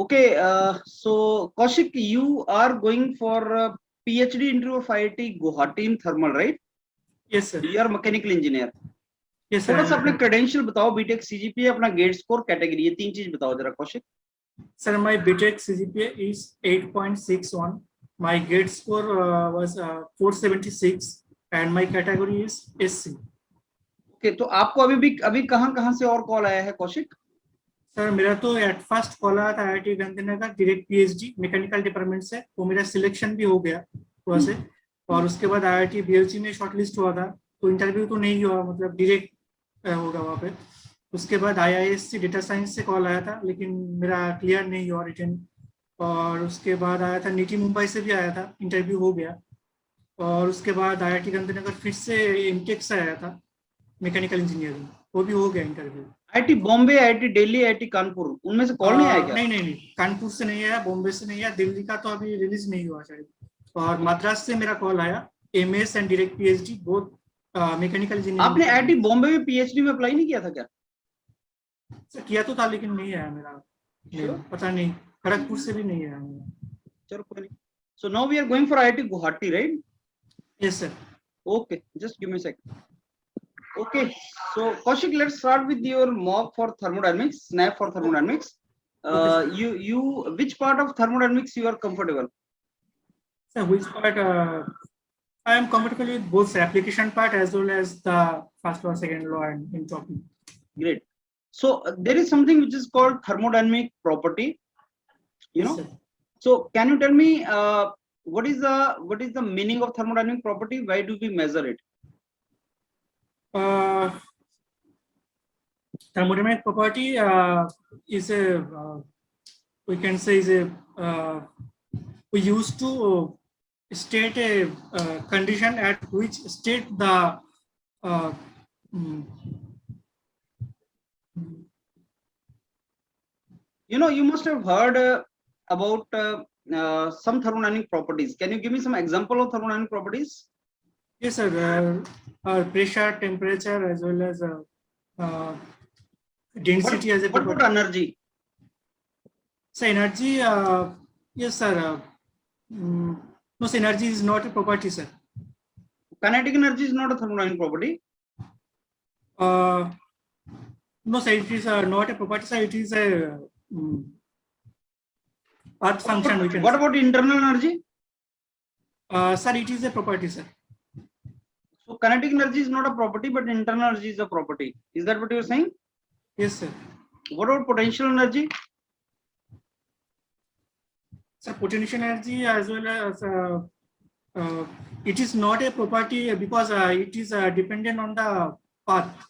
Okay, so Kaushik, you are going for a PhD into of IIT Guwahati in thermal, right? Yes sir. You are mechanical engineer. Yes थोड़ा sir. सा अपने credential बताओ, BTech CGPA, अपना gate score, category, ये तीन चीज बताओ जरा Kaushik. Sir, my BTech CGPA is 8.61. My grade score was 476, and my category is SC. Okay, तो आपको अभी कहाँ से और कॉल आया है कौशिक? सर मेरा तो एट फर्स्ट कॉल आया था IIT Gandhinagar direct PhD mechanical department से, वो मेरा सिलेक्शन भी हो गया वहाँ से. और उसके बाद IIT BLC में शॉर्टलिस्ट हुआ था, तो इंटरव्यू तो नहीं हुआ, मतलब डायरेक्ट होगा वहाँ पे. उसके बाद IISc डेटा साइंस से कॉल आया था, लेकिन मेरा क्लियर नहीं हुआ रिटर्न. और उसके बाद आया था NITI मुंबई से भी आया था, इंटरव्यू हो गया. और उसके बाद IIT गांधीनगर फिर से MTech से आया था मैकेनिकल इंजीनियरिंग, वो भी हो गया interview. IIT Bombay, IIT Delhi, IIT Kanpur, उनमें से कॉल नहीं आया क्या? नहीं, कानपुर से नहीं आया, बॉम्बे से नहीं आया, दिल्ली का तो अभी रिलीज नहीं हुआ शायद. और मद्रास से मेरा कॉल आया, MS and direct PhD both mechanical engineering. आपने IIT बॉम्बे में PhD में अप्लाई नहीं किया था क्या? किया तो था, लेकिन नहीं आया मेरा. Sure. पता नहीं, खड़गपुर से भी नहीं आया मेरा. चलो कोई नहीं. So now we are going for IIT Guwahati, right? Yes sir. Okay, just give me a second. Okay, so Kaushik, let's start with your mock for thermodynamics, snap for thermodynamics. Which part of thermodynamics you are comfortable? So which part? I am comfortable with both the application part as well as the first law, second law, and in talking. Great. So there is something which is called thermodynamic property. You know. Sir. So can you tell me what is the meaning of thermodynamic property? Why do we measure it? Thermodynamic property is a we can say is a we used to state a condition at which state the you know, you must have heard about some thermodynamic properties. Can you give me some example of thermodynamic properties? Yes sir. Pressure, temperature, as well as density. As a what about energy? So energy, yes sir. No, energy is not a property, sir. Kinetic energy is not a thermodynamic property. No sir, it is not a property, sir. It is a earth function. What about internal energy? Sir, it is a property, sir. So kinetic energy is not a property, but internal energy is a property. Is that what you are saying? Yes sir. What about potential energy? So potential energy as well as it is not a property because it is dependent on the path.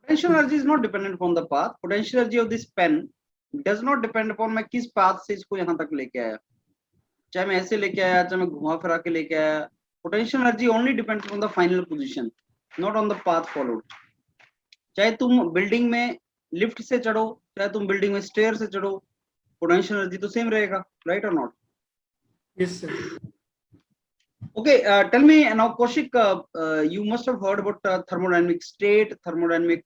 Potential energy is not dependent upon the path. Potential energy of this pen does not depend upon मैं किस path से इसको यहाँ तक लेके आया. चाहे मैं ऐसे लेके आया, चाहे मैं घुमा फिरा के लेके आया. Potential energy only depends on the final position, not on the path followed. चाहे तुम बिल्डिंग में लिफ्ट से चढ़ो, चाहे तुम बिल्डिंग में स्टेयर से चढ़ो, potential energy तो सेम रहेगा, right or not? Yes sir. Okay, tell me now, Kaushik, you must have heard about thermodynamic state, thermodynamic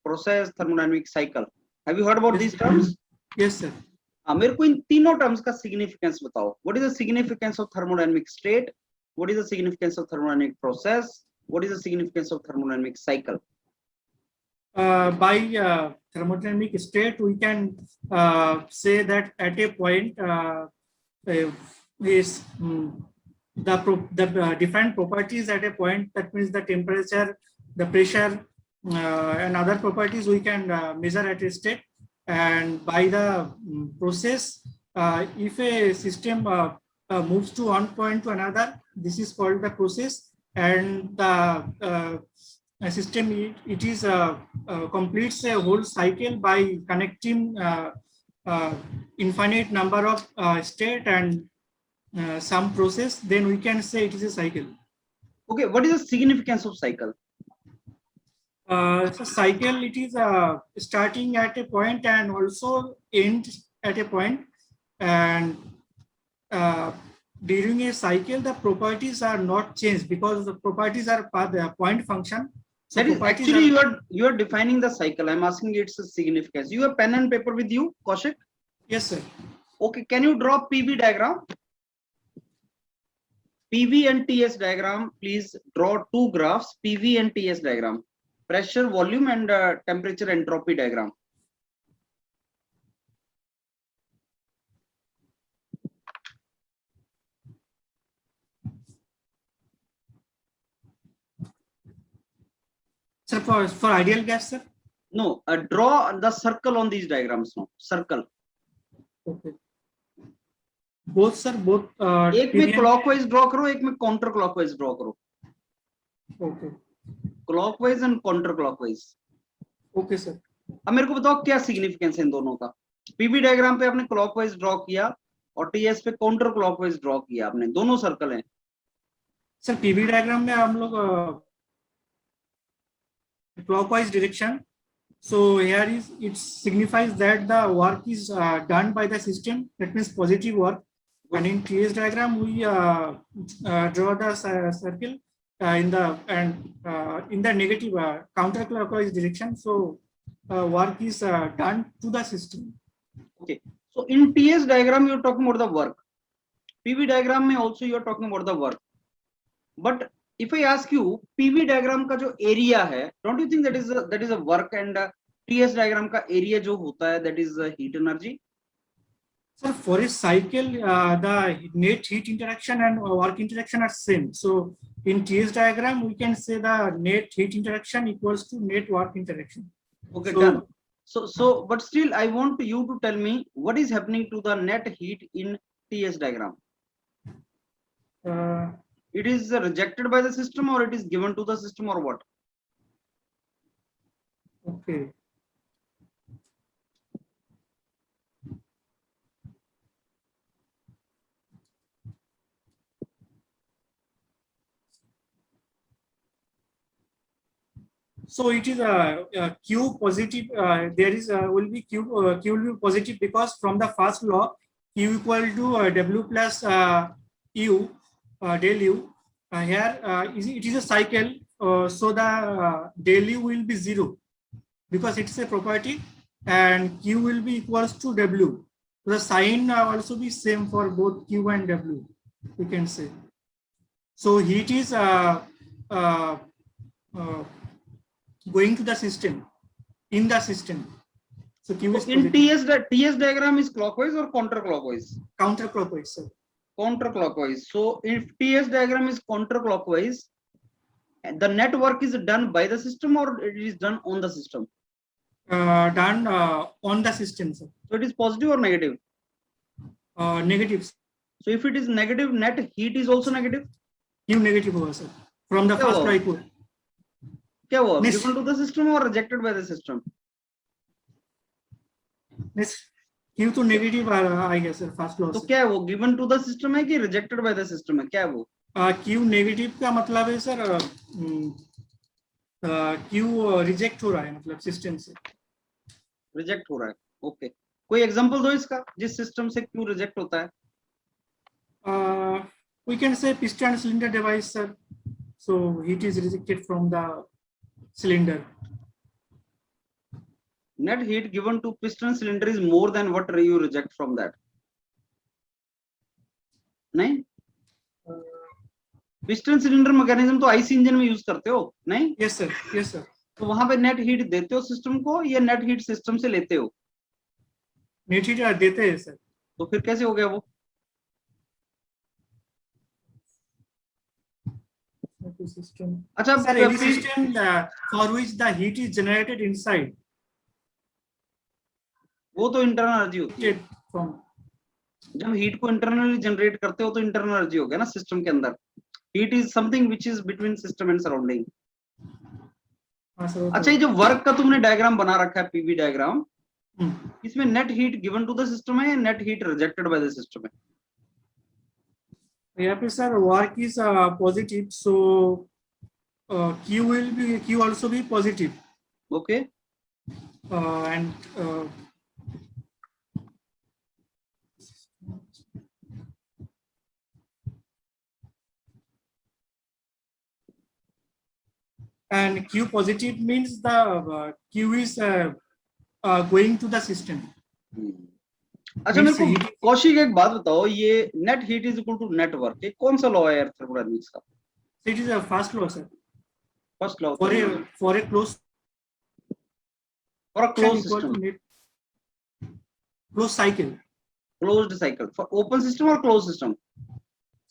process, thermodynamic cycle. Have you heard about these terms? Yes sir. मेरे को इन तीनों terms का significance बताओ. What is the significance of thermodynamic state? What is the significance of thermodynamic process? What is the significance of thermodynamic cycle? By thermodynamic state, we can say that at a point is the different properties at a point. That means the temperature, the pressure, and other properties we can measure at a state. And by the process, if a system moves to one point to another, this is called the process. And the system it is completes a whole cycle by connecting infinite number of state and some process, then we can say it is a cycle. Okay, what is the significance of cycle? So cycle, it is starting at a point and also end at a point. And during a cycle, the properties are not changed because the properties are point function. So that is actually you are defining the cycle. I'm asking its significance. You have pen and paper with you, Kaushik? Yes sir. Okay, can you draw PV diagram? PV and TS diagram, please draw two graphs, PV and TS diagram. Pressure, volume and temperature entropy diagram. Sir, for ideal gas, sir? No, draw the circle on these diagrams. No, circle. Okay. Both, sir, both. एक में clockwise draw करो, एक में counter clockwise draw करो. Okay. Clockwise and counter clockwise. Okay, sir. अब मेरे को बताओ क्या सिग्निफिकेंस है इन दोनों का. पीवी डायग्राम पे आपने क्लॉकवाइज ड्रॉ किया और टीएस पे काउंटर क्लॉकवाइज ड्रॉ किया आपने, दोनों सर्कल हैं. सर पीवी डायग्राम में हम लोग clockwise direction. So here is it signifies that the work is done by the system. That means positive work. And in TS diagram we draw the circle in the negative counterclockwise direction. So work is done to the system. Okay. So in TS diagram you are talking about the work. PV diagram में also you are talking about the work. But if I ask you PV diagram का जो area है, don't you think that is a work, and TS diagram का area जो होता है that is heat energy? Sir, for a cycle, the net heat interaction and work interaction are same. So in TS diagram, we can say the net heat interaction equals to net work interaction. Okay, done. So, but still, I want you to tell me what is happening to the net heat in TS diagram. It is rejected by the system, or it is given to the system, or what? Okay. So it is a Q positive. There is will be Q will be positive because from the first law Q equal to W plus U del U. Here it is a cycle, so the del U will be 0 because it's a property, and Q will be equals to W. So the sign also be same for both Q and W. We can say. So heat is going to the system, in the system. So Q is in TS diagram is clockwise or counterclockwise? Counterclockwise, sir. Counterclockwise. So if TS diagram is counterclockwise, the net work is done by the system or it is done on the system? Done on the system, sir. So it is positive or negative? Negative. So if it is negative, net heat is also negative? Q negative होगा, sir. From the first law equal. क्या हुआ? Given to the system or rejected by the system? Q तो negative आ गया, sir, first law. तो क्या है वो? Given to the system है कि rejected by the system है? क्या है वो? Q negative का मतलब है, sir, Q reject हो रहा है, मतलब system से. Reject हो रहा है. Okay. कोई example दो इसका जिस system से Q reject होता है? We can say piston cylinder device, sir. So heat is rejected from the cylinder. Net heat given to piston cylinder is more than what you reject from that. नहीं? Piston cylinder mechanism तो IC engine में use करते हो, नहीं? Yes sir, yes sir. तो वहां पे net heat देते हो सिस्टम को या नेट हीट सिस्टम से लेते हो? नेट हीट देते हैं सर. तो फिर कैसे हो गया वो? System. अच्छा sir, any system for which the heat is generated inside, वो तो इंटरनल एनर्जी होती है. जब हीट को इंटरनली जनरेट करते हो तो इंटरनल एनर्जी हो गया ना सिस्टम के अंदर. Heat is something which is between system and surrounding. अच्छा, ये जो वर्क का तुमने डायग्राम बना रखा है पीवी डायग्राम, इसमें net heat given to the system है या net heat rejected by the system है? यहाँ पे sir work is positive, so Q also be positive. Okay. And Q positive means the Q is going to the system. अच्छा मेरे Means को heat, Kaushik एक बात बताओ, ये net heat is equal to net work, ये कौन सा लॉ है यार थर्मोडायनेमिक्स का? it is a fast law, sir. First law For thermodynamics a closed for a action close equal system, to net closed cycle. Closed cycle for open system और close system,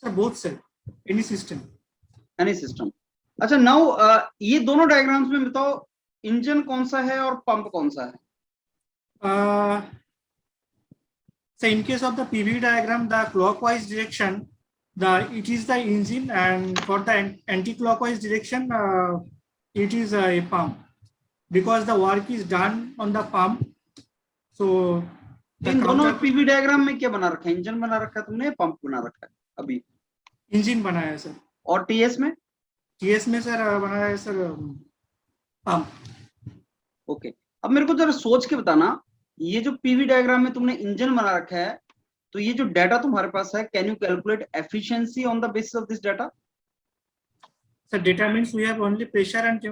Sir, both, sir. Any system. Any system. अच्छा now ये दोनों diagrams में बताओ engine कौन सा है और पंप कौन सा है? So in case of the PV diagram, the clockwise direction, it is the engine, and for the anti-clockwise direction, it is a pump, because the work is done on the pump. So the इन दोनों counter PV diagram में क्या बना रखा है? Engine बना रखा है तुमने, पंप बना रखा है अभी? engine बनाया है सर। और टीएस में? टीएस में सर बनाया है सर पंप। ओके, अब मेरे को जरा सोच के बताना, ये जो पीवी डायग्राम में तुमने इंजन बना रखा है, तो ये जो डाटा तुम्हारे पास है, can you calculate efficiency on the basis of this data? Sir, data means we have only pressure and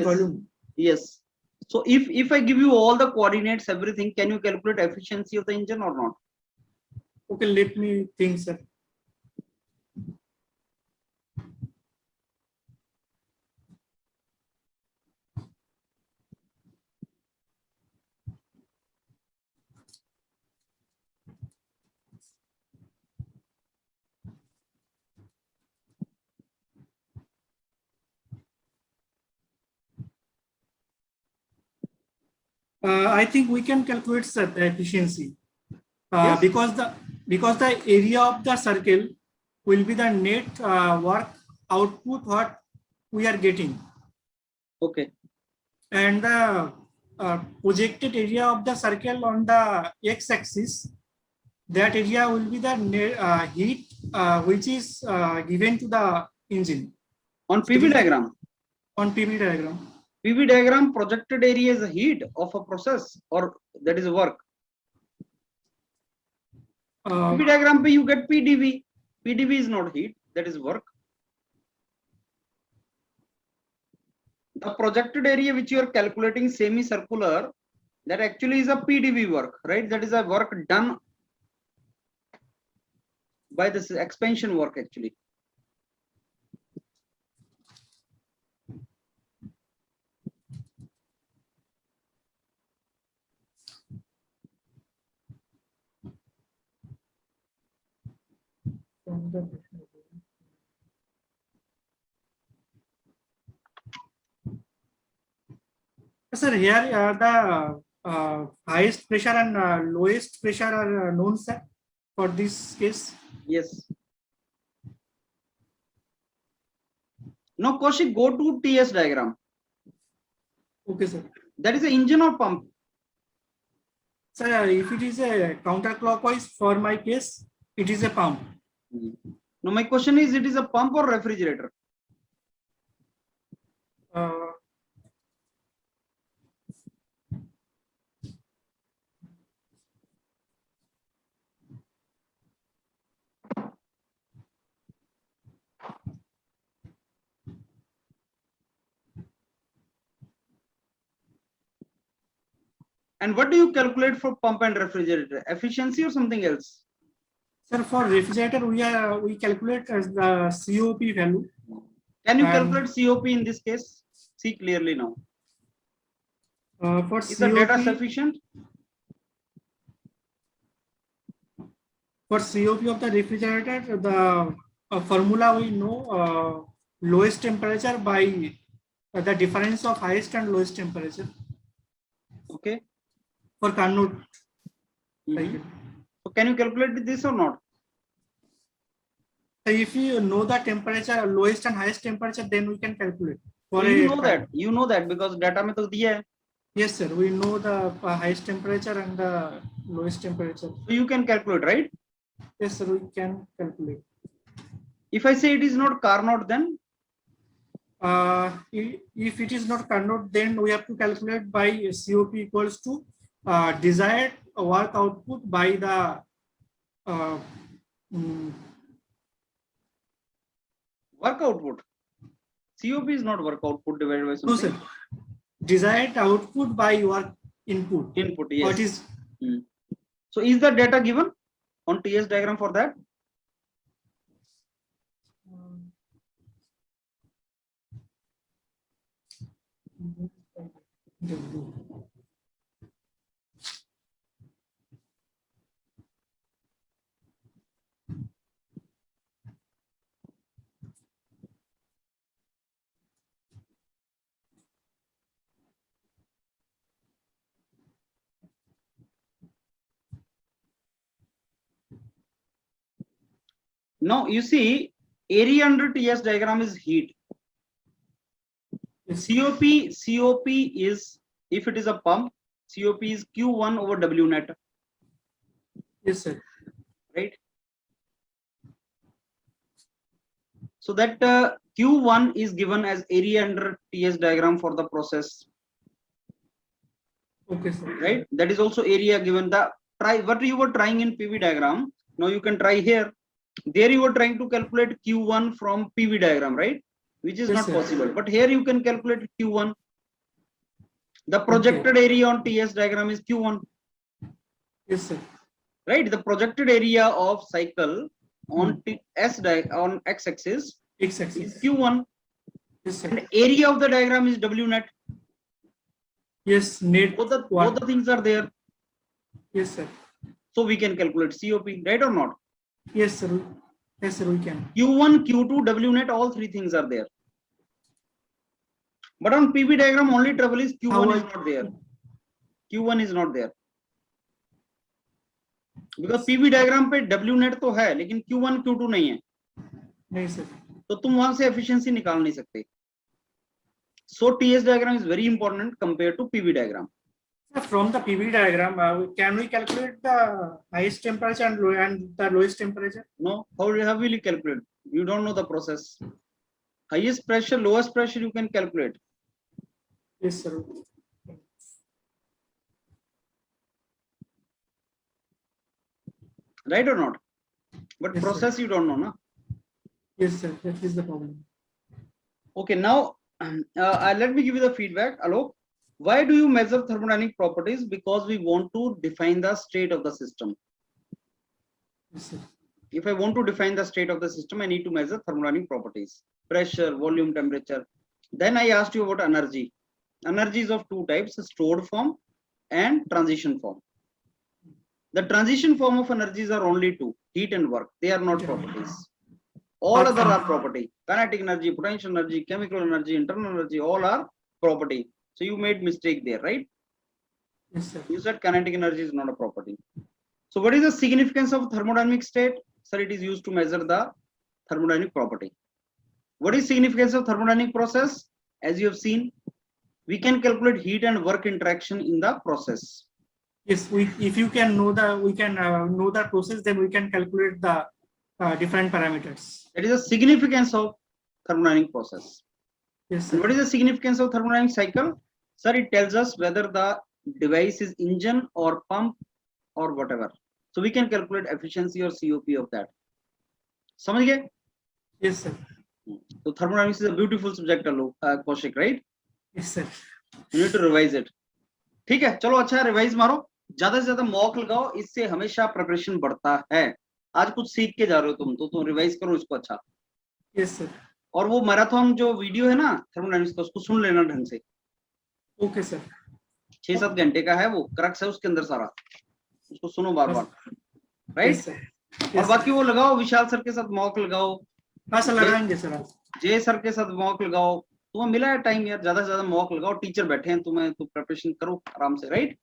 volume. Yes. So if I give you all the coordinates, everything, can you calculate efficiency of the engine or not? Okay, let me think, sir. I think we can calculate, sir, the efficiency Yes. because the area of the circle will be the net work output what we are getting, Okay. and the projected area of the circle on the x-axis, that area will be the heat which is given to the engine On PV diagram. on PV diagram. PV diagram projected area is a heat of a process or that is work. PV diagram पे you get PdV. PdV is not heat, that is work. The projected area which you are calculating semicircular, that actually is a PdV work, right? That is a work done by this expansion work actually. Sir, here the highest pressure and lowest pressure are known, sir, for this case. Yes. Now Kaushik, go to TS diagram. Okay, sir. That is an engine or pump? Sir, if it is a counterclockwise, for my case, it is a pump. Now my question is, it is a pump or refrigerator? And what do you calculate for pump and refrigerator? Efficiency or something else? Sir, for refrigerator, we calculate as the COP value. Can you calculate COP in this case? See clearly now. For Is COP, the data sufficient? For COP of the refrigerator, the formula we know lowest temperature by the difference of highest and lowest temperature. Okay. For Carnot. So can you calculate this or not? So if you know the temperature, lowest and highest temperature, then we can calculate. So you know that because data में तो दिया है. Yes, sir. We know the highest temperature and the lowest temperature. So you can calculate, right? Yes, sir. We can calculate. If I say it is not Carnot, then? If it is not Carnot, then we have to calculate by COP equals to desired work output by the work output. COP is not work output divided by something. No, sir. Desired output by work input. Input, yes. What is So is the data given on TS diagram for that? Now you see area under TS diagram is heat. COP is, if it is a pump, COP is Q1 over W net. Yes, sir. Right? So that Q1 is given as area under TS diagram for the process. Okay, sir. Right? That is also area given. The try what you were trying in PV diagram. Now you can try here. There you were trying to calculate Q1 from PV diagram, right? Which is Yes, not sir. possible. But here you can calculate Q1. The projected area on TS diagram is Q1. Yes, sir. Right? The projected area of cycle on on x-axis is Q1. Yes, sir. And area of the diagram is W net. Yes, net. Both the things are there. Yes, sir. So we can calculate COP, right or not? Yes, sir. Yes, sir, we can. Q1, Q2, W net, all three things are there. But on PV diagram, only trouble is Q1 is not there. Q1 is not there. Because PV diagram पे W net तो है, लेकिन Q1, Q2 नहीं है. नहीं sir. तो तुम वहां से efficiency निकाल नहीं सकते. So TS diagram is very important compared to PV diagram. From the PV diagram, can we calculate the highest temperature and the lowest temperature? No, how will you calculate? You don't know the process. Highest pressure, lowest pressure you can calculate. Yes, sir. Right or not? But Yes, process sir. You don't know, na? Yes, sir. That is the problem. Okay, now let me give you the feedback. Alok, why do you measure thermodynamic properties? Because we want to define the state of the system. Yes, sir. If I want to define the state of the system, I need to measure thermodynamic properties: pressure, volume, temperature. Then I asked you about energy. Energy is of two types: stored form and transition form. The transition form of energies are only two: heat and work. They are not properties. All other are property. Kinetic energy, potential energy, chemical energy, internal energy, all are property. So you made mistake there, right? Yes, sir. You said kinetic energy is not a property. So what is the significance of thermodynamic state? Sir, it is used to measure the thermodynamic property. What is significance of thermodynamic process? As you have seen, we can calculate heat and work interaction in the process. Yes, if you can know the process, then we can calculate the different parameters. That is the significance of thermodynamic process. Yes, sir. And what is the significance of thermodynamic cycle? Sir, it tells us whether the device is engine or pump or whatever. So we can calculate efficiency or COP of that. समझ गए? Yes, sir. So thermodynamics is a beautiful subject, Kaushik, right? Yes, sir. You need to revise it. ठीक है, चलो अच्छा revise मारो, ज्यादा से ज्यादा मॉक लगाओ, इससे हमेशा प्रिपरेशन बढ़ता है. आज कुछ सीख के जा रहे हो तुम, तो रिवाइज करो इसको अच्छा. Yes, sir. और वो मैराथन जो वीडियो है ना थर्मोडायनामिक्स का, उसको सुन लेना ढंग से. Okay, sir. 6-7 घंटे का है वो, क्रक्स है उसके अंदर सारा, उसको सुनो बार बार. राइट? Yes, sir. और बाकी वो लगाओ, विशाल सर के साथ मॉक लगाओ. हाँ सर, लगाएंगे सर. जय सर के साथ मॉक लगाओ. तुम्हें मिला है टाइम यार, ज्यादा से ज्यादा मॉक लगाओ. टीचर बैठे हैं, तुम्हें तो प्रिपरेशन करो आराम से. राइट?